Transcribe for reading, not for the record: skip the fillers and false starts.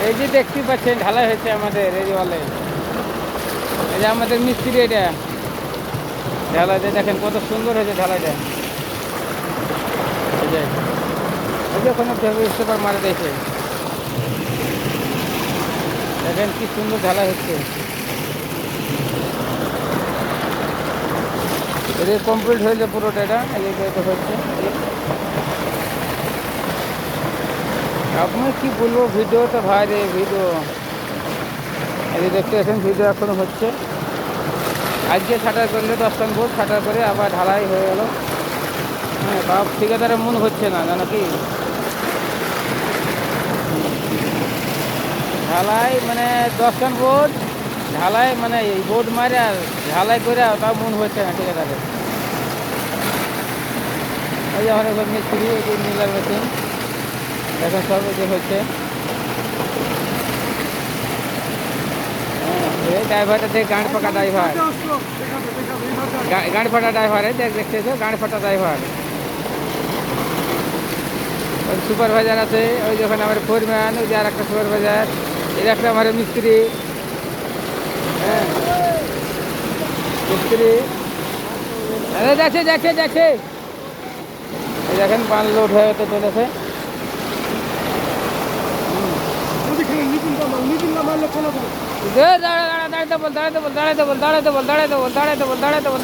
এই যে দেখতে পাচ্ছেন ঢালাই হয়েছে আমাদের এই যে ওয়ালে, এই যে আমাদের মিস্ত্রি এটা ঢালাইটা দেখেন কত সুন্দর হয়েছে ঢালাইটা। এই যে ওখানে স্টেপার মারা দিয়েছে, দেখেন কি সুন্দর ঢালাই হচ্ছে। এটা কমপ্লিট হয়েছে পুরোটা, এটা এই যে এটা হচ্ছে। আপনি কি বলবো, ভিডিও তো ভাই রে ভিডিও, এই যে দেখতে পাচ্ছেন ভিডিও এখনো হচ্ছে। আজকে শাটার করলে 10 টন বোর্ড শাটার করে আবার ঢালাই হয়ে গেল। হ্যাঁ, বাপ ঠিকাদারের মন হচ্ছে না, জানো কি ঢালাই মানে 10 টন বোর্ড ঢালাই মানে এই বোর্ড মারে আর ঢালাই করে তাও মন হচ্ছে না ঠিকাদারের। এই যে অনেক মিস্ত্রি এই যে মিলার মেশিন এখন সব যে হচ্ছে। এই ড্রাইভারটা দেখ, গাঁড় ফাঁকা ড্রাইভার, গাঁড় ফাটা ড্রাইভার, এই দেখ দেখতে তো গাঁড় ফাটা ড্রাইভার। ওই সুপারভাইজার আছে, ওই যে ওখানে আমার ফোরম্যান, ওই যে আর একটা সুপারভাইজার, এর একটা আমার মিস্ত্রি। হ্যাঁ মিস্ত্রি, আরে দেখছে দেখছে দেখছে, এই দেখেন পান লোড হয়ে তো চলেছে। দাঁড়াতে বল দাঁড়াতে বল দাঁড়াতে বল দাঁড়াতে বল দাঁড়াতে বল দাঁড়াতে বল দাঁড়াতে বল দাঁড়াতে বল।